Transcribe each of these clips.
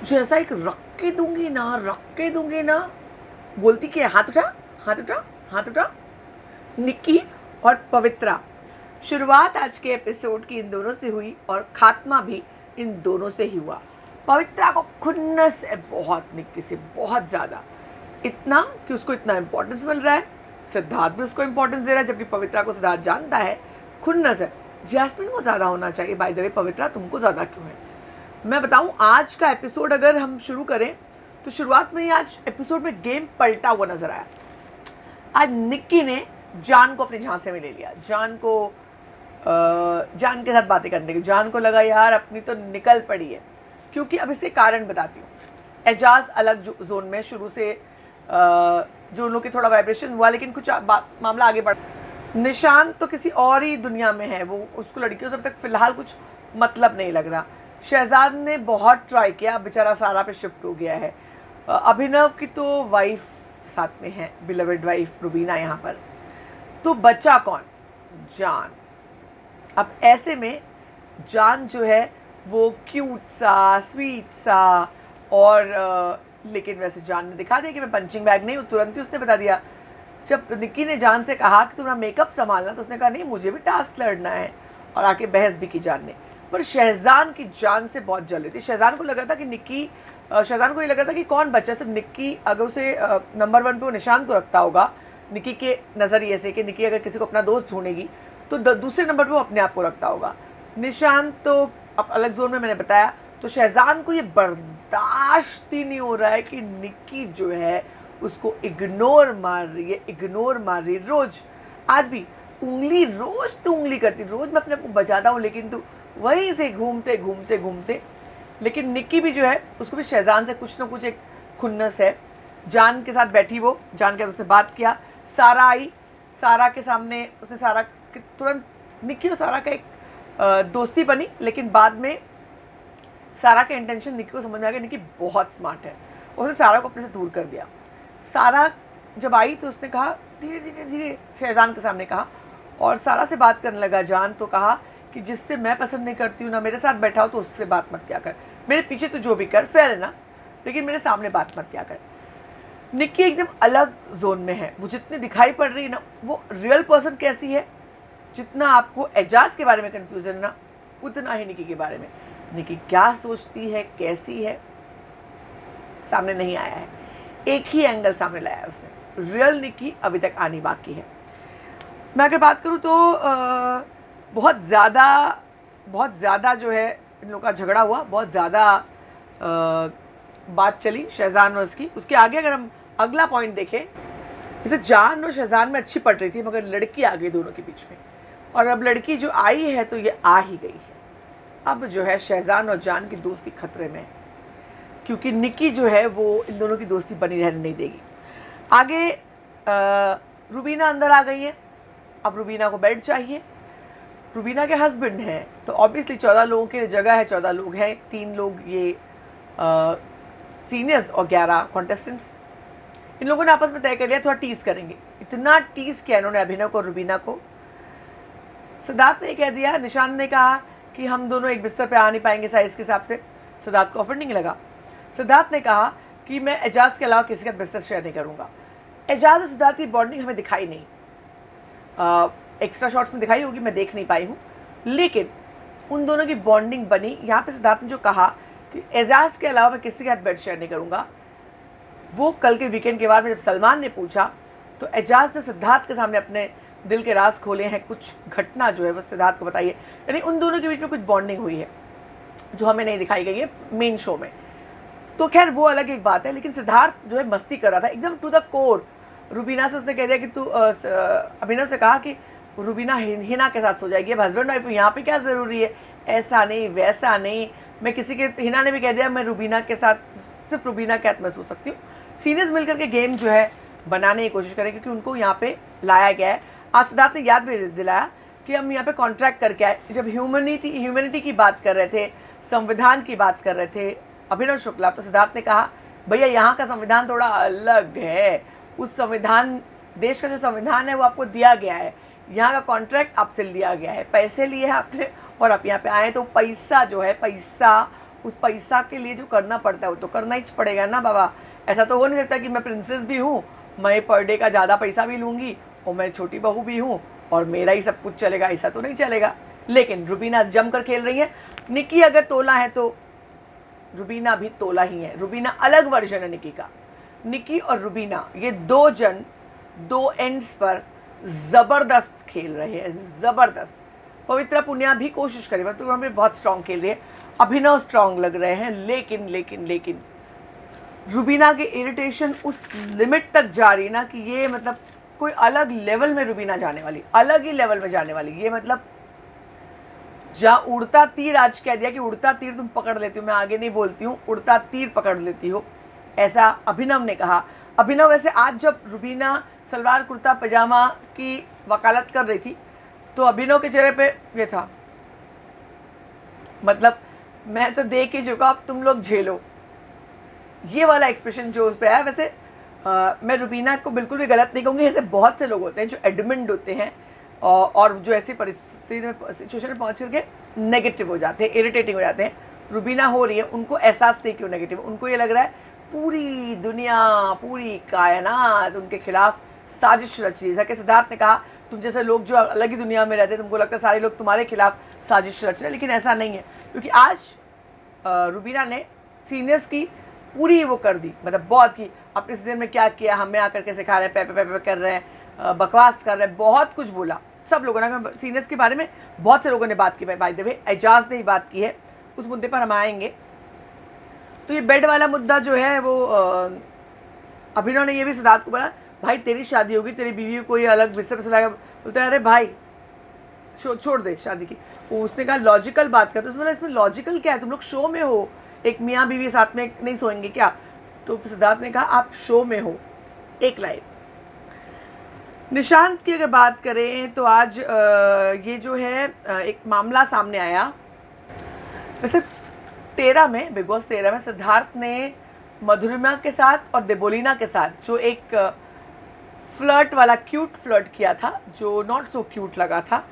जैसा एक रख के दूंगी ना, बोलती कि हाथ उठा, हाथ उठा, हाथ उठा। निक्की और पवित्रा, शुरुआत आज के एपिसोड की इन दोनों से हुई और खात्मा भी इन दोनों से ही हुआ। पवित्रा को खुन्नस है बहुत निक्की से, बहुत ज़्यादा, इतना कि उसको इतना इम्पोर्टेंस मिल रहा है। सिद्धार्थ भी उसको इम्पोर्टेंस दे रहा है, जबकि पवित्रा को सिद्धार्थ जानता है। खुन्नस है। जैस्मिन को ज़्यादा होना चाहिए, बाय द वे पवित्रा तुमको ज़्यादा क्यों है? मैं बताऊं, आज का एपिसोड अगर हम शुरू करें तो शुरुआत में ही आज एपिसोड में गेम पलटा हुआ नजर आया। आज निक्की ने जान को अपने झांसे में ले लिया। जान के साथ बातें करने की, जान को लगा यार अपनी तो निकल पड़ी है। क्योंकि अब इसे कारण बताती हूँ। एजाज अलग जोन में शुरू से जो उन लोग की थोड़ा वाइब्रेशन हुआ, लेकिन कुछ मामला आगे बढ़। निशान तो किसी और ही दुनिया में है, वो उसको लड़कियों से अब तक फिलहाल कुछ मतलब नहीं लग रहा। शहजाद ने बहुत ट्राई किया, बेचारा सारा पे शिफ्ट हो गया है। अभिनव की तो वाइफ साथ में है, बिलवेड वाइफ रुबीना यहाँ पर। तो बचा कौन? जान। अब ऐसे में जान जो है वो क्यूट सा, स्वीट सा और लेकिन वैसे जान ने दिखा दिया कि मैं पंचिंग बैग नहीं हूँ। तुरंत ही उसने बता दिया। जब निक्की ने जान से कहा कि तुम्हारा मेकअप संभालना, तो उसने कहा नहीं मुझे भी टास्क लड़ना है, और आके बहस भी की जान ने। पर शहजान की जान से बहुत जल रही थी। शहजान को लग रहा था कि शहजान को ये लग रहा था कि कौन बच्चा, सिर्फ निक्की अगर उसे नंबर 1 पे वो निशान को रखता होगा निक्की के नज़रिए से, कि निक्की अगर किसी को अपना दोस्त ढूंढेगी तो दूसरे नंबर पे वो अपने आप को रखता होगा। निशान तो अब अलग जोन में, मैंने बताया। तो शहजान को ये बर्दाश्त ही नहीं हो रहा है कि निक्की जो है उसको इग्नोर मार रही है रोज। आज भी उंगली, रोज तो उंगली करती, रोज मैं अपने आप को बचाता हूँ, लेकिन तू वहीं से घूमते। लेकिन निक्की भी जो है उसको भी शहजान से कुछ ना कुछ एक खुन्नस है। जान के साथ बैठी, वो जान के साथ उसने बात किया। सारा आई, सारा के सामने उसने सारा तुरंत, निक्की और सारा का एक दोस्ती बनी, लेकिन बाद में सारा का इंटेंशन निक्की को समझ में आ गया। निक्की बहुत स्मार्ट है, उसने सारा को अपने से दूर कर दिया। सारा जब आई तो उसने कहा, धीरे शहजान के सामने कहा, और सारा से बात करने लगा। जान तो कहा कि जिससे मैं पसंद नहीं करती हूँ ना मेरे साथ बैठा हो, तो उससे बात मत क्या कर। मेरे पीछे तो जो भी कर, फेयर इनफ, लेकिन मेरे सामने बात मत क्या कर। निक्की एकदम अलग जोन में है। वो जितनी दिखाई पड़ रही है ना, वो रियल पर्सन कैसी है, जितना आपको एजाज के बारे में कंफ्यूजन है ना, उतना ही निक्की के बारे में। निक्की क्या सोचती है, कैसी है, सामने नहीं आया है। एक ही एंगल सामने लाया है उसने। रियल निक्की अभी तक आनी बाकी है। मैं अगर बात करूँ तो बहुत ज़्यादा जो है इन लोगों का झगड़ा हुआ, बहुत ज़्यादा बात चली शहजान और उसकी। उसके आगे अगर हम अगला पॉइंट देखें, जैसे जान और शहजान में अच्छी पड़ रही थी, मगर लड़की आ गई दोनों के बीच में, और अब लड़की जो आई है तो ये आ ही गई है। अब जो है शहजान और जान की दोस्ती खतरे में है, क्योंकि निक्की जो है वो इन दोनों की दोस्ती बनी रहने नहीं देगी। आगे रुबीना अंदर आ गई है। अब रुबीना को बेड चाहिए। रुबीना के हस्बैंड हैं, तो ऑब्वियसली 14 लोगों की जगह है, 14 लोग हैं, 3 लोग ये सीनियर्स और 11 कॉन्टेस्टेंट्स। इन लोगों ने आपस में तय कर लिया थोड़ा टीज करेंगे। इतना टीज किया इन्होंने अभिनव को और रुबीना को। सिद्धार्थ ने कह दिया, निशान ने कहा कि हम दोनों एक बिस्तर पे आ नहीं पाएंगे साइज के हिसाब से। सिद्धार्थ को ऑफर नहीं लगा। सिद्धार्थ ने कहा कि मैं एजाज के अलावा किसी का बिस्तर शेयर नहीं करूंगा। एजाज और सिद्धार्थ की बॉन्डिंग हमें दिखाई नहीं, एक्स्ट्रा शॉट्स में दिखाई होगी, मैं देख नहीं पाई हूँ, लेकिन उन दोनों की बॉन्डिंग बनी। यहाँ पे सिद्धार्थ ने जो कहा कि एजाज के अलावा मैं किसी के साथ बेड शेयर नहीं करूँगा, वो कल के वीकेंड के बाद में जब सलमान ने पूछा तो एजाज ने सिद्धार्थ के सामने अपने दिल के राज खोले हैं। कुछ घटना जो है वो सिद्धार्थ को बताइए, यानी उन दोनों के बीच में कुछ बॉन्डिंग हुई है जो हमें नहीं दिखाई गई है मेन शो में। तो खैर वो अलग एक बात है, लेकिन सिद्धार्थ जो है मस्ती कर रहा था एकदम टू द कोर। रुबीना से उसने कह दिया कि तू अभिनव से कहा कि रुबीना हिना के साथ सो जाएगी, अब हस्बैंड वाइफ यहाँ पे क्या ज़रूरी है, ऐसा नहीं वैसा नहीं। मैं किसी के, हिना ने भी कह दिया मैं रुबीना के साथ, सिर्फ रुबीना के साथ मैं सो सकती हूँ। सीनियर्स मिलकर के गेम जो है बनाने की कोशिश करें, क्योंकि उनको यहाँ पे लाया गया है। आज सिद्धार्थ ने याद भी दिलाया कि हम यहाँ पे कॉन्ट्रैक्ट करके आए। जब ह्यूमैनिटी की बात कर रहे थे, संविधान की बात कर रहे थे अभिनव शुक्ला, तो सिद्धार्थ ने कहा भैया यहाँ का संविधान थोड़ा अलग है। उस संविधान, देश का जो संविधान है वो आपको दिया गया है, यहाँ का कॉन्ट्रैक्ट आपसे लिया गया है, पैसे लिए हैं आपने और आप यहाँ पे आए। तो पैसा जो है, पैसा उस पैसा के लिए जो करना पड़ता है वो तो करना ही पड़ेगा ना बाबा। ऐसा तो हो नहीं सकता कि मैं प्रिंसेस भी हूँ, मैं पर डे का ज़्यादा पैसा भी लूँगी और मैं छोटी बहू भी हूँ और मेरा ही सब कुछ चलेगा, ऐसा तो नहीं चलेगा। लेकिन रुबीना जमकर खेल रही है। निकी अगर तोला है तो रुबीना भी तोला ही है। रुबीना अलग वर्जन है निकी का। निकी और रुबीना ये दो जन दो एंड्स पर ज़बरदस्त खेल रहे हैं, ज़बरदस्त। पवित्रा पुनिया भी कोशिश करी, मतलब हमें बहुत स्ट्रांग खेल रही है। अभिनव स्ट्रांग लग रहे हैं, लेकिन लेकिन लेकिन रुबीना के इरिटेशन उस लिमिट तक जा रही ना कि ये मतलब कोई अलग लेवल में रुबीना जाने वाली, अलग ही लेवल में जाने वाली। ये मतलब जहाँ उड़ता तीर, आज कह दिया कि उड़ता तीर तुम पकड़ लेती हो, मैं आगे नहीं बोलती हूँ, उड़ता तीर पकड़ लेती हो, ऐसा अभिनव ने कहा। अभिनव वैसे आज जब रुबीना सलवार कुर्ता पजामा की वकालत कर रही थी तो अभिनव के चेहरे पे ये था, मतलब मैं तो देख ही चुका, अब तुम लोग झेलो, ये वाला एक्सप्रेशन जो उस पर आया। वैसे मैं रुबीना को बिल्कुल भी गलत नहीं कहूँगी, ऐसे बहुत से लोग होते हैं जो एडमिंड होते हैं और जो ऐसी परिस्थिति में सिचुएशन में पहुँच करके नेगेटिव हो जाते हैं, इरिटेटिंग हो जाते हैं। रुबीना हो रही है, उनको एहसास नहीं क्यों नेगेटिव, उनको ये लग रहा है पूरी दुनिया, पूरी कायनात उनके खिलाफ साजिश रच रही है। जैसे सिद्धार्थ ने कहा, तुम जैसे लोग जो अलग ही दुनिया में रहते हैं, तुमको लगता है सारे लोग तुम्हारे खिलाफ साजिश रच रहे हैं, लेकिन ऐसा नहीं है। क्योंकि आज रुबीना ने सीनियर्स की पूरी वो कर दी, मतलब बहुत की, अपने सीजन में क्या किया, हमें आकर के सिखा रहे हैं, पे पे कर रहे हैं, बकवास कर रहे हैं, बहुत कुछ बोला सब लोगों ने। सीनियर्स के बारे में बहुत से लोगों ने बात की, बाय द वे एजाज ने ही बात की है, उस मुद्दे पर हम आएंगे। तो ये बेड वाला मुद्दा जो है वो अभिनव ने ये भी सिद्धार्थ को बोला, भाई तेरी शादी होगी, तेरी बीवी को कोई अलग बिस्तर पर सुलाएगा, बोलता है अरे भाई छोड़ दे शादी की। उसने कहा लॉजिकल बात करते, उसने बोला इसमें लॉजिकल क्या है, तुम लोग शो में हो, एक मियाँ बीवी साथ में नहीं सोएंगे क्या? तो सिद्धार्थ ने कहा आप शो में हो। एक लाइन। निशांत की अगर बात करें तो आज ये जो है एक मामला सामने आया। वैसे 13 में, बिग बॉस 13 में सिद्धार्थ ने मधुरिमा के साथ और देबोलीना के साथ जो एक फ्लर्ट वाला क्यूट फ्लर्ट किया था, जो नॉट सो क्यूट लगा था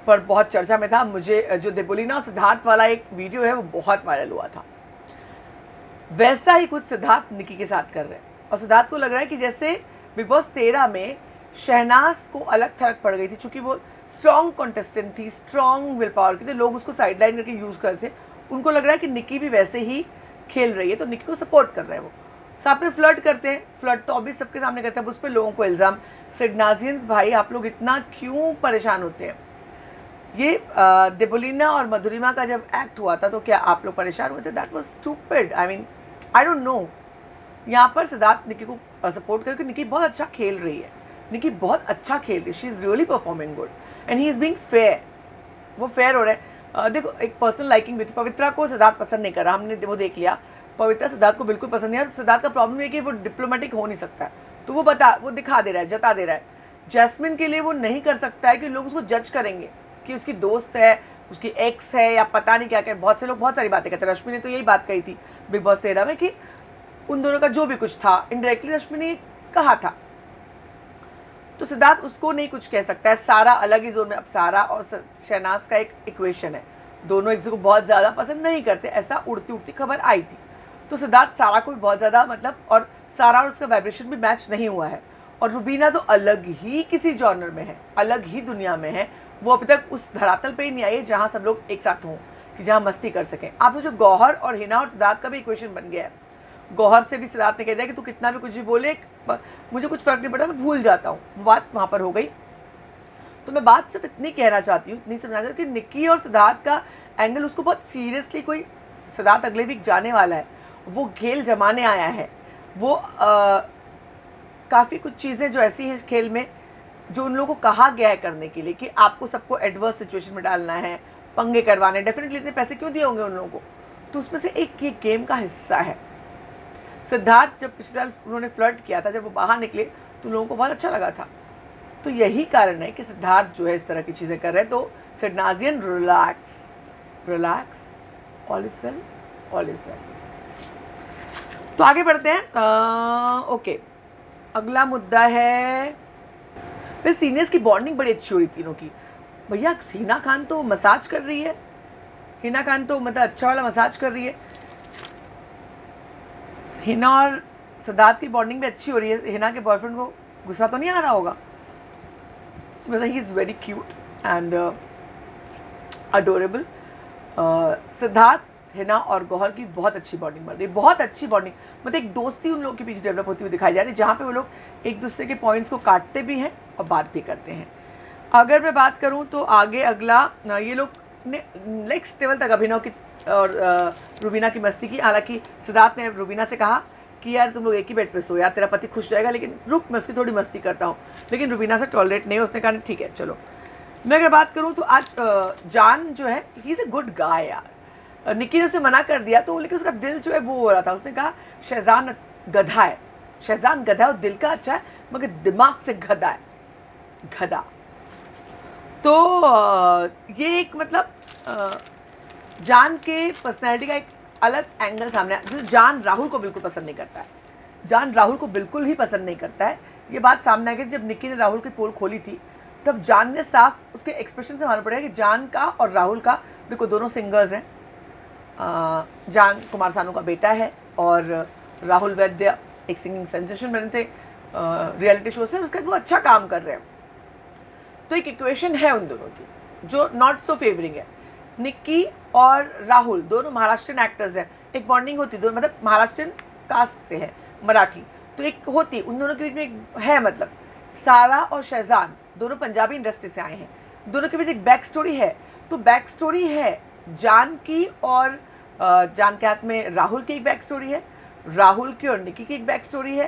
पर बहुत चर्चा में था। मुझे जो देबोलीना और सिद्धार्थ वाला एक वीडियो है वो बहुत वायरल हुआ था। वैसा ही कुछ सिद्धार्थ निकी के साथ कर रहे हैं और सिद्धार्थ को लग रहा है कि जैसे बिग बॉस 13 में शहनाज को अलग थलग पड़ गई थी, चूंकि वो स्ट्रॉन्ग कॉन्टेस्टेंट थी, स्ट्रॉन्ग विल पावर की थी, लोग उसको साइडलाइन करके यूज़ करते, उनको लग रहा है कि निकी भी वैसे ही खेल रही है, तो निकी को सपोर्ट कर रहे हैं। वो साथ में फ्लर्ट करते हैं, फ्लर्ट तो अभी सबके सामने करते हैं, उस पर लोगों को इल्ज़ाम। सिग्नाजियंस भाई आप लोग इतना क्यों परेशान होते हैं? ये देबोलीना और मधुरिमा का जब एक्ट हुआ था तो क्या आप लोग परेशान हुए थे? That was stupid, I mean I don't know. यहाँ पर सिद्धार्थ निकी को सपोर्ट करके, निकी बहुत अच्छा खेल रही है, निकी बहुत अच्छा खेल रही है, she is really performing good and he is being fair, वो फेयर हो रहे हैं। देखो एक पर्सनल लाइकिंग भी थी, पवित्रा को सिद्धार्थ पसंद नहीं कर रहा, हमने वो देख लिया, पवित्रा सिद्धार्थ को बिल्कुल पसंद नहीं है। सिद्धार्थ का प्रॉब्लम है कि वो डिप्लोमेटिक हो नहीं सकता, तो वो दिखा दे रहा है, जता दे रहा है। जैस्मिन के लिए वो नहीं कर सकता है कि लोग उसको जज करेंगे कि उसकी दोस्त है, उसकी एक्स है या पता नहीं क्या क्या, बहुत से लोग बहुत सारी बातें कहते हैं। रश्मि ने तो यही बात कही थी बिग बॉस 13 में कि उन दोनों का जो भी कुछ था इनडायरेक्टली रश्मि ने कहा था, तो सिद्धार्थ उसको नहीं कुछ कह सकता है। सारा अलग ही जोन में, अब सारा और शहनाज का एक इक्वेशन है, दोनों एक दूसरे को बहुत ज़्यादा पसंद नहीं करते, ऐसा उड़ती उड़ती खबर आई थी। तो सिद्धार्थ सारा को भी बहुत ज़्यादा मतलब, और सारा और उसका वाइब्रेशन भी मैच नहीं हुआ है। और रुबीना तो अलग ही किसी जॉनर में है, अलग ही दुनिया में है, वो अभी तक उस धरातल पे ही नहीं आई है जहाँ सब लोग एक साथ हों, कि जहाँ मस्ती कर सकें। आप तो जो गौहर और हिना और सिद्धार्थ का भी इक्वेशन बन गया है। गौहर से भी सिद्धार्थ ने कह दिया कि तू कितना भी कुछ भी बोले, मुझे कुछ फ़र्क नहीं पड़ता, मैं भूल जाता हूँ, वो बात वहाँ पर हो गई। तो मैं बात सिर्फ इतनी कहना चाहती हूँ, इतनी समझना चाहती हूँ कि निकी और सिद्धार्थ का एंगल, उसको बहुत सीरियसली कोई, सिद्धार्थ अगले वीक जाने वाला है, वो खेल जमाने आया है, वो काफ़ी कुछ चीज़ें जो ऐसी हैं इस खेल में जो उन लोगों को कहा गया है करने के लिए कि आपको सबको एडवर्स सिचुएशन में डालना है, पंगे करवाने, डेफिनेटली इतने पैसे क्यों दिए होंगे उन लोगों को, तो उसमें से एक ये गेम का हिस्सा है। सिद्धार्थ जब पिछले साल उन्होंने फ्लर्ट किया था, जब वो बाहर निकले तो लोगों को बहुत अच्छा लगा था, तो यही कारण है कि सिद्धार्थ जो है इस तरह की चीज़ें कर रहे हैं। तो सिग्नाजियन relax relax, all is well, all is well. तो आगे बढ़ते हैं। ओके, अगला मुद्दा है, फिर सीनियर्स की बॉन्डिंग बड़ी अच्छी हो रही तीनों की। भैया हिना खान तो मसाज कर रही है, हिना खान तो मतलब अच्छा वाला मसाज कर रही है, हिना और सिद्धार्थ की बॉन्डिंग भी अच्छी हो रही है। हिना के बॉयफ्रेंड को गुस्सा तो नहीं आ रहा होगा, वैसे he is very cute and adorable. Siddharth, Hina और गौहर की बहुत अच्छी बॉन्डिंग बन रही है, बहुत अच्छी बॉन्डिंग, मतलब एक दोस्ती उन लोगों के बीच डेवलप होती हुई दिखाई जा रही है, जहाँ पे वो लोग एक दूसरे के पॉइंट्स को काटते भी हैं और बात भी करते हैं। अगर मैं बात करूँ तो आगे अगला ये लोग ने नेक्स्ट लेवल तक अभिनव की और रुबीना की मस्ती की। हालांकि सिद्धार्थ ने रुबीना से कहा कि यार तुम लोग एक ही बेड पे सो, यार तेरा पति खुश रहेगा, लेकिन रुक मैं उसकी थोड़ी मस्ती करता हूँ, लेकिन रुबीना से टॉलरेट नहीं, उसने कहा ठीक है चलो। मैं अगर बात करूँ तो आज जान जो है he is a good guy यार। निक्की ने उसे मना कर दिया तो लेकिन उसका दिल जो है वो हो रहा था, उसने कहा शहजान गधा है, शहजान गधा है और दिल का अच्छा है मगर दिमाग से गधा है, गधा। तो ये एक मतलब जान के पर्सनैलिटी का एक अलग एंगल सामने आया। जैसे जान राहुल को बिल्कुल पसंद नहीं करता है, जान राहुल को बिल्कुल ही पसंद नहीं करता है। ये बात सामने आ गई जब निक्की ने राहुल की पोल खोली थी, तब जान ने साफ उसके एक्सप्रेशन से मालूम पड़ेगा कि जान का और राहुल का, देखो दोनों सिंगर्स हैं, जान कुमार सानू का बेटा है और राहुल वैद्य एक सिंगिंग सेंसेशन बने थे रियलिटी शो से, उसके बाद वो अच्छा काम कर रहे हैं। तो एक इक्वेशन है उन दोनों की जो नॉट सो फेवरिंग है। निक्की और राहुल दोनों महाराष्ट्रियन एक्टर्स हैं, एक बॉन्डिंग होती, दोनों मतलब महाराष्ट्रियन कास्ट से है, मराठी, तो एक होती उन दोनों के बीच में एक है। मतलब सारा और शहजान दोनों पंजाबी इंडस्ट्री से आए हैं, दोनों के बीच एक बैक स्टोरी है। तो बैक स्टोरी है जान की और जान के हाथ में राहुल की एक बैक स्टोरी है, राहुल की और निक्की की एक बैक स्टोरी है।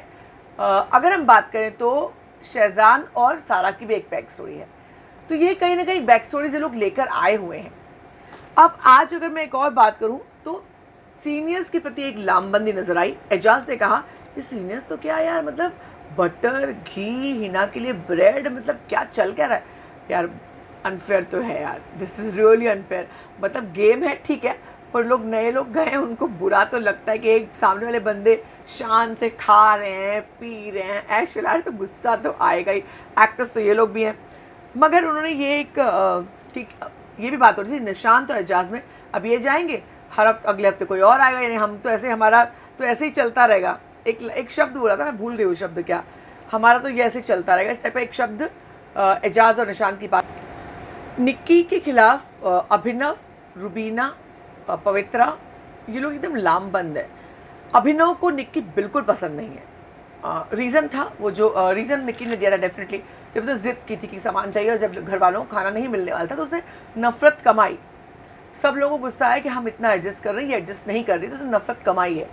अगर हम बात करें तो शहजान और सारा की भी एक बैक स्टोरी है। तो ये कहीं ना कहीं बैक स्टोरी से लोग लेकर आए हुए हैं। अब आज अगर मैं एक और बात करूं तो सीनियर्स के प्रति एक लामबंदी नजर आई। एजाज ने कहा ये सीनियर्स तो क्या यार, मतलब बटर घी, हिना के लिए ब्रेड, मतलब क्या चल क्या रहा है यार, अनफेयर तो है यार, दिस इज़ रियली अनफेयर। मतलब गेम है ठीक है, पर लोग नए लोग गए हैं, उनको बुरा तो लगता है कि एक सामने वाले बंदे शान से खा रहे हैं, पी रहे हैं, ऐश चला रहे, तो गुस्सा तो आएगा ही। एक्टर्स तो ये लोग भी हैं, मगर उन्होंने ये एक ठीक ये भी बात हो रही थी निशांत और एजाज में, अब ये जाएंगे हर हफ्ते, अगले हफ्ते कोई और आएगा, यानी हम तो ऐसे, हमारा तो ऐसे ही चलता रहेगा। एक शब्द बोला था, मैं भूल गई वो शब्द क्या, हमारा तो ये ऐसे चलता रहेगा, इस टाइप का एक शब्द एजाज और निशांत की बात। निक्की के खिलाफ अभिनव, रुबीना, पवित्रा, ये लोग एकदम लामबंद है। अभिनव को निक्की बिल्कुल पसंद नहीं है। रीज़न था वो जो रीज़न निक्की ने दिया था डेफिनेटली, जब उसने जिद की थी कि सामान चाहिए और जब घर वालों को खाना नहीं मिलने वाला था तो उसने नफरत कमाई। सब लोगों को गुस्सा है कि हम इतना एडजस्ट कर रहे हैं, ये एडजस्ट नहीं कर रही, तो उसने नफरत कमाई है।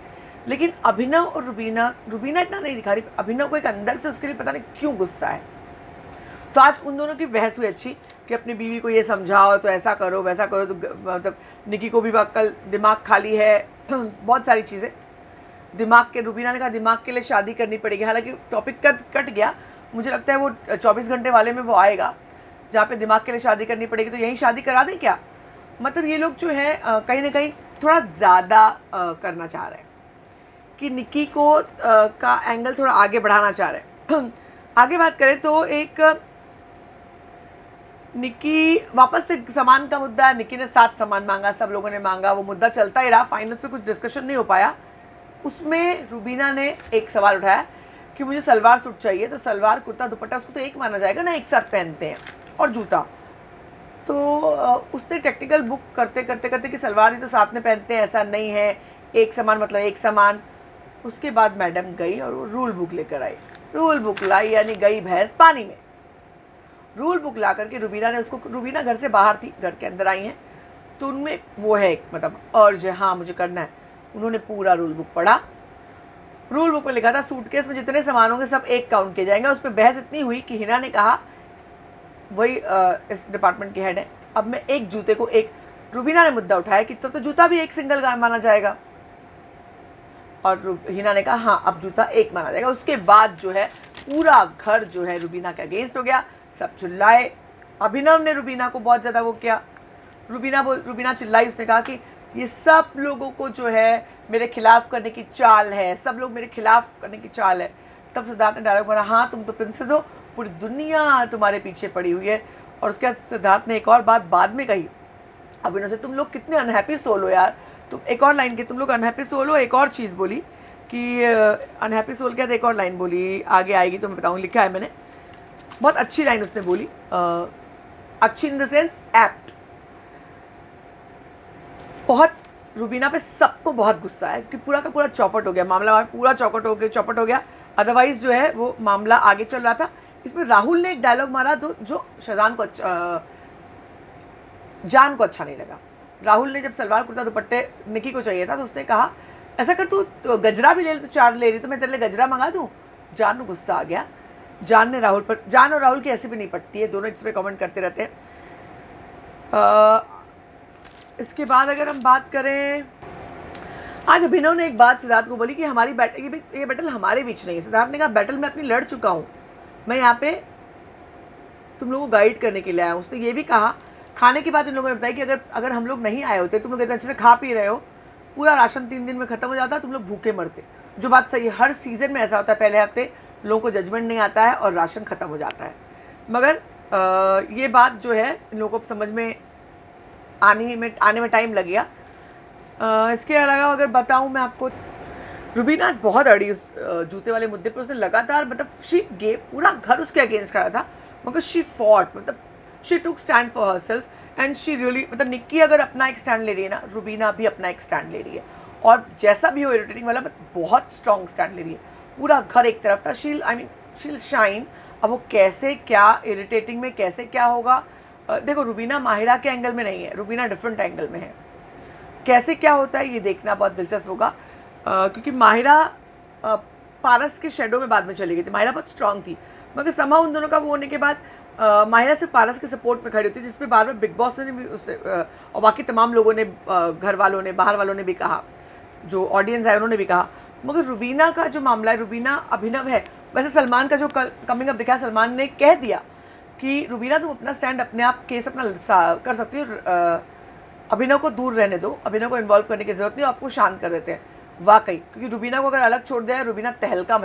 लेकिन अभिनव और रुबीना इतना नहीं दिखा रही, अभिनव को एक अंदर से उसके लिए पता नहीं क्यों गुस्सा है। तो आज उन दोनों की बहस हुई अच्छी कि अपनी बीवी को ये समझाओ, तो ऐसा करो वैसा करो, तो मतलब निक्की को भी कल दिमाग खाली है, बहुत सारी चीज़ें दिमाग के, रुबीना ने कहा दिमाग के लिए शादी करनी पड़ेगी। हालांकि टॉपिक कट गया, मुझे लगता है वो 24 घंटे वाले में वो आएगा जहाँ पे दिमाग के लिए शादी करनी पड़ेगी, तो यहीं शादी करा दें क्या। मतलब ये लोग जो है कहीं ना कहीं थोड़ा ज़्यादा करना चाह रहे हैं कि निक्की को का एंगल थोड़ा आगे बढ़ाना चाह रहे हैं। आगे बात करें तो एक निक्की वापस से सामान का मुद्दा है, निक्की ने 7 सामान मांगा, सब लोगों ने मांगा, वो मुद्दा चलता ही रहा, फाइनल पे कुछ डिस्कशन नहीं हो पाया। उसमें रुबीना ने एक सवाल उठाया कि मुझे सलवार सूट चाहिए, तो सलवार कुर्ता दुपट्टा उसको तो एक माना जाएगा ना, एक साथ पहनते हैं, और जूता। तो उसने टेक्निकल बुक करते करते कि सलवार ही तो साथ में पहनते हैं, ऐसा नहीं है, एक समान मतलब एक समान। उसके बाद मैडम गई और वो रूल बुक लेकर आई, रूल बुक लाई, यानी गई भैंस पानी में। रूल बुक ला करके रुबीना ने उसको, रुबीना घर से बाहर थी, घर के अंदर आई हैं, तो उनमें वो है मतलब अर्ज है, हाँ मुझे करना है। उन्होंने पूरा रूल बुक पढ़ा। रूल बुक में लिखा था सूटकेस में जितने सामान होंगे सब एक काउंट किए जाएंगे। उस पर बहस इतनी हुई कि हिना ने कहा, वही इस डिपार्टमेंट के हेड है, अब मैं एक जूते को एक, रुबीना ने मुद्दा उठाया कि तो जूता भी एक सिंगल गाय माना जाएगा, और हिना ने कहा हाँ अब जूता एक माना जाएगा। उसके बाद जो है पूरा घर जो है रुबीना के अगेंस्ट हो गया, सब चिल्लाए। अभिनव ने रुबीना को बहुत ज़्यादा वो किया, रुबीना चिल्लाई, उसने कहा कि ये सब लोगों को जो है मेरे खिलाफ करने की चाल है, सब लोग मेरे खिलाफ करने की चाल है। तब सिद्धार्थ ने डायलॉग बोला, हाँ तुम तो प्रिंसेस हो, पूरी दुनिया तुम्हारे पीछे पड़ी हुई है। और उसके बाद सिद्धार्थ ने एक और बात बाद में कही अभिनव से, तुम लोग कितने अनहैप्पी सोल हो यार, तुम एक और लाइन के, तुम लोग अनहैप्पी सोल हो। एक और चीज़ बोली कि अनहैप्पी सोल के बाद एक और लाइन बोली, आगे आएगी तो मैं बताऊँगी, लिखा है मैंने, बहुत अच्छी लाइन उसने बोली, अच्छी इन द सेंस एप्ट। बहुत रुबीना पे सबको बहुत गुस्सा है कि पूरा का पूरा चौपट हो गया मामला, पूरा चौपट हो गया। अदरवाइज जो है वो मामला आगे चल रहा था। इसमें राहुल ने एक डायलॉग मारा तो जो जान को अच्छा नहीं लगा। राहुल ने जब सलवार कुर्ता दुपट्टे निकी को चाहिए था तो उसने कहा ऐसा कर तू तो गजरा भी ले ले, तो 4 ले रही तो मैं तेरे लिए गजरा मंगा दूँ। जान को गुस्सा आ गया। जान ने राहुल पर, जान और राहुल की ऐसी भी नहीं पटती है, दोनों इस पर कमेंट करते रहते हैं। इसके बाद अगर हम बात करें, आज अभिनव ने एक बात सिद्धार्थ को बोली कि हमारी ये बैटल हमारे बीच नहीं है। सिद्धार्थ ने कहा बैटल मैं अपनी लड़ चुका हूँ, मैं यहाँ पे तुम लोगों को गाइड करने के लिए आया हूँ। उसने ये भी कहा, खाने की बात इन लोगों ने बताई कि अगर हम लोग नहीं आए होते, तुम लोग इतने अच्छे से खा पी रहे हो, पूरा राशन 3 दिन में ख़त्म हो जाता, तुम लोग भूखे मरते। जो बात सही है, हर सीज़न में ऐसा होता है, पहले हफ्ते लोगों को जजमेंट नहीं आता है और राशन ख़त्म हो जाता है। मगर ये बात जो है इन लोगों को समझ में आने में टाइम लगेगा। इसके अलावा अगर बताऊँ मैं आपको, रुबीना बहुत अड़ी उस जूते वाले मुद्दे पर। उसने लगातार मतलब पूरा घर उसके अगेंस्ट खड़ा था, मगर शी फॉट, मतलब she took stand for her self and she really, मतलब निक्की अगर अपना एक स्टैंड ले रही है ना, रुबीना भी अपना एक स्टैंड ले रही है। और जैसा भी हो इरिटेटिंग वाला, बहुत स्ट्रॉन्ग स्टैंड ले रही है। पूरा घर एक तरफ था। शील शाइन। अब वो कैसे क्या इरिटेटिंग में कैसे क्या होगा, देखो रुबीना माहिरा के एंगल में नहीं है, रुबीना डिफरेंट एंगल में है। कैसे क्या होता है ये देखना बहुत दिलचस्प होगा, क्योंकि माहिरा पारस के शेडो में बाद में चली गई थी। माहिरा बहुत स्ट्रांग थी, मगर समा उन दोनों का वो होने के बाद माहिरा सिर्फ पारस के सपोर्ट में खड़ी होती, जिसपे बार बार बिग बॉस ने भी उससे और बाकी तमाम लोगों ने, घर वालों ने, बाहर वालों ने भी कहा, जो ऑडियंस है उन्होंने भी कहा। मगर रुबीना का जो मामला है, रुबीना अभिनव है। वैसे सलमान का जो कमिंग अप दिखा, सलमान ने कह दिया कि रुबीना तुम अपना स्टैंड अपने आप केस अपना कर सकती हो, अभिनव को दूर रहने दो, अभिनव को इन्वॉल्व करने की जरूरत नहीं, आपको शांत कर देते हैं। वाकई, क्योंकि रुबीना को अगर अलग छोड़ दिया, रुबीना तहलका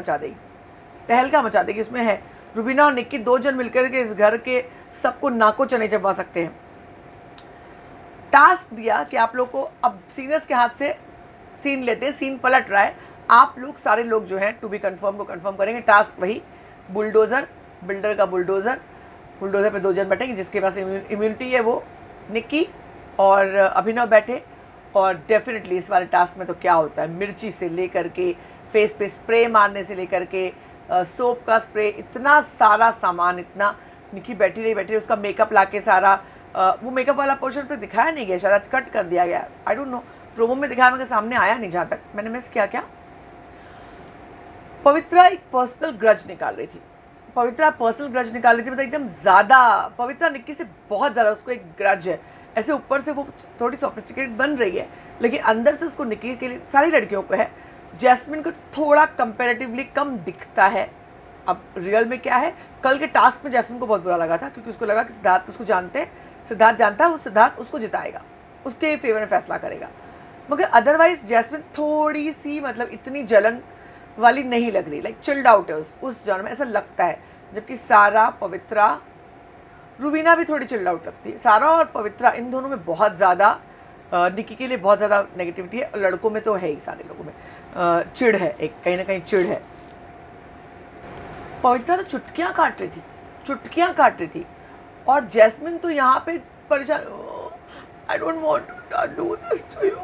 मचा देगी। उसमें है रुबीना और निक्की 2 जन मिलकर के इस घर के सबको नाको चने चबा सकते हैं। टास्क दिया कि आप लोग को अब सीनियर्स के हाथ से सीन लेते हैं, सीन पलट रहा है, आप लोग सारे लोग जो हैं टू बी कंफर्म को कंफर्म करेंगे। टास्क वही, बुलडोज़र, बिल्डर का बुलडोज़र पे 2 जन बैठेंगे, जिसके पास इम्यूनिटी है वो निक्की और अभिनव बैठे। और डेफिनेटली इस वाले टास्क में तो क्या होता है, मिर्ची से लेकर के फेस पे स्प्रे मारने से लेकर के सोप का स्प्रे, इतना सारा सामान, इतना निक्की बैठी रही उसका मेकअप ला के सारा, वो मेकअप वाला पोर्शन तो दिखाया नहीं गया, शायद आज कट कर दिया गया, आई डोंट नो, प्रोमो में दिखाया मगर सामने आया नहीं, जहाँ तक मैंने मिस किया। क्या पवित्रा एक पर्सनल ग्रज निकाल रही थी, मतलब एकदम ज़्यादा। पवित्रा निक्की से बहुत ज़्यादा उसको एक ग्रज है। ऐसे ऊपर से वो थोड़ी सोफिस्टिकेटेड बन रही है, लेकिन अंदर से उसको निक्की के लिए, सारी लड़कियों को है, जैस्मिन को थोड़ा कंपैरेटिवली कम दिखता है। अब रियल में क्या है, कल के टास्क में जैस्मिन को बहुत बुरा लगा था, क्योंकि उसको लगा कि सिद्धार्थ उसको जानता है, वो सिद्धार्थ उसको जिताएगा, उसके फेवर में फैसला करेगा। मगर अदरवाइज जैस्मिन थोड़ी सी, मतलब इतनी जलन वाली नहीं लग रही, लाइक चिल्ड आउट है उस जॉनर में, ऐसा लगता है। जबकि सारा, पवित्रा, रुबीना भी थोड़ी चिल्ड आउट लगती है। सारा और पवित्रा, इन दोनों में बहुत ज़्यादा, निक्की के लिए बहुत ज़्यादा नेगेटिविटी है, लड़कों में तो है ही, सारे लोगों में चिढ़ है, एक कहीं ना कहीं चिढ़ है। पवित्रा तो चुटकियाँ काट रही थी, और जैस्मिन तो यहाँ पे परेशान, I don't want to do this to you,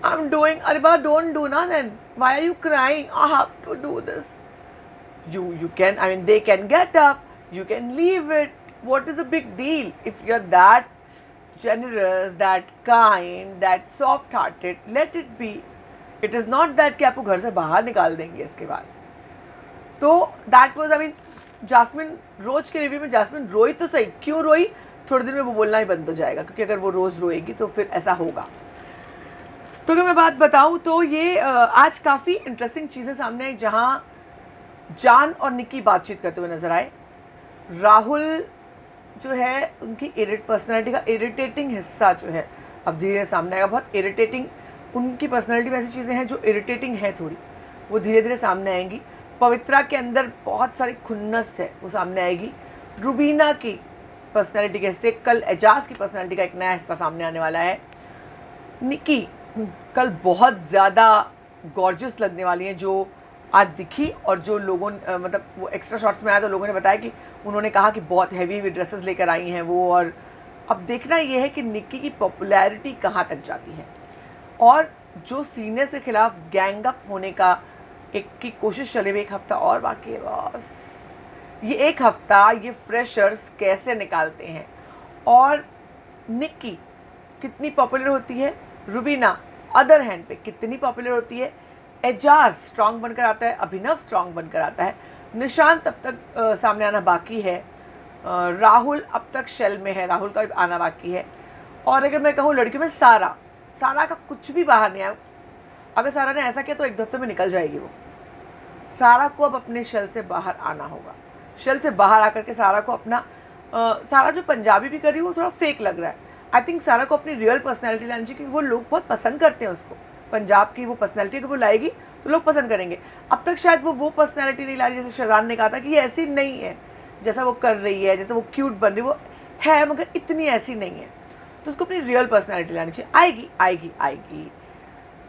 I am doing, अरे बा डोंट डू ना, then why are you crying, I have to do this, you can, I mean they can get up, you can leave it, what is the big deal if you're that generous, that kind, that soft hearted, let it be. It is not that कि आपको घर से बाहर निकाल देंगे इसके बाद। तो that was, I mean, Jasmine Rose के रिव्यू में जास्मिन रोई तो सही, क्यों रोई, थोड़े दिन में वो बोलना ही बंद हो जाएगा, क्योंकि अगर वो रोज रोएगी तो फिर ऐसा होगा। तो अगर मैं बात बताऊं तो ये आज काफ़ी इंटरेस्टिंग चीज़ें सामने आई, जहाँ जान और निक्की बातचीत करते हुए नजर आए। राहुल जो है, उनकी पर्सनालिटी का इरिटेटिंग हिस्सा जो है अब धीरे धीरे सामने आएगा। बहुत इरिटेटिंग उनकी पर्सनालिटी में ऐसी चीज़ें हैं जो इरिटेटिंग है थोड़ी, वो धीरे धीरे सामने आएंगी। पवित्रा के अंदर बहुत सारी खुन्नस है, वो सामने आएगी। रुबीना की पर्सनालिटी के हिस्से, कल एजाज की पर्सनालिटी का एक नया हिस्सा सामने आने वाला है। निक्की कल बहुत ज़्यादा गॉर्जियस लगने वाली हैं, जो आज दिखी। और जो लोगों मतलब वो एक्स्ट्रा शॉट्स में आया तो लोगों ने बताया कि उन्होंने कहा कि बहुत हैवी हैवी ड्रेसेस लेकर आई हैं वो। और अब देखना ये है कि निक्की की पॉपुलैरिटी कहाँ तक जाती है, और जो सीनियर्स के खिलाफ गैंग अप होने का एक की कोशिश चले हुए, 1 हफ्ता और बाकी है बस। ये 1 हफ्ता ये फ्रेशर्स कैसे निकालते हैं, और निक्की कितनी पॉपुलर होती है, रुबीना अदर हैंड पे कितनी पॉपुलर होती है, एजाज स्ट्रांग बनकर आता है, अभिनव स्ट्रांग बनकर आता है, निशांत अब तक सामने आना बाकी है, राहुल अब तक शेल में है, राहुल का भी आना बाकी है। और अगर मैं कहूँ लड़कियों में सारा का कुछ भी बाहर नहीं आया। अगर सारा ने ऐसा किया तो 1 हफ्ते में निकल जाएगी वो। सारा को अब अपने शेल से बाहर आना होगा। शेल से बाहर आकर के सारा को अपना सारा जो पंजाबी भी कर रही है वो थोड़ा फेक लग रहा है। आई थिंक सारा को अपनी रियल पर्सनैलिटी लानी चाहिए, क्योंकि वो लोग बहुत पसंद करते हैं उसको। पंजाब की वो पर्सनैलिटी अगर वो लाएगी तो लोग पसंद करेंगे। अब तक शायद वो पर्सनैलिटी नहीं ला रही, जैसे शहजाद ने कहा था कि ये ऐसी नहीं है जैसा वो कर रही है, जैसे वो क्यूट बन रही, वो है मगर इतनी ऐसी नहीं है। तो उसको अपनी रियल पर्सनैलिटी लानी चाहिए। आएगी आएगी आएगी।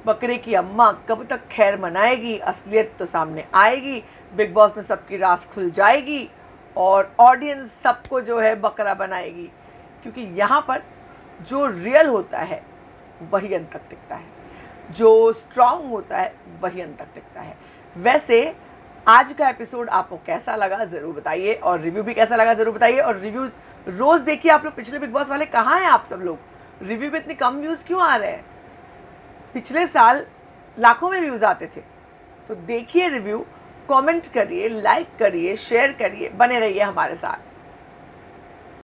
बकरे की अम्मा कब तक खैर मनाएगी, असलियत तो सामने आएगी। बिग बॉस में सबकी राज खुल जाएगी और ऑडियंस सबको जो है बकरा बनाएगी, क्योंकि यहाँ पर जो रियल होता है वही अंत तक टिकता है, जो स्ट्रांग होता है वही अंत तक टिकता है। वैसे आज का एपिसोड आपको कैसा लगा ज़रूर बताइए, और रिव्यू भी कैसा लगा ज़रूर बताइए। और रिव्यू रोज़ देखिए आप लोग। पिछले बिग बॉस वाले कहाँ हैं आप सब लोग? रिव्यू पे इतने कम व्यूज़ क्यों आ रहे हैं? पिछले साल लाखों में व्यूज़ आते थे। तो देखिए रिव्यू, कमेंट करिए, लाइक करिए, शेयर करिए, बने रहिए हमारे साथ।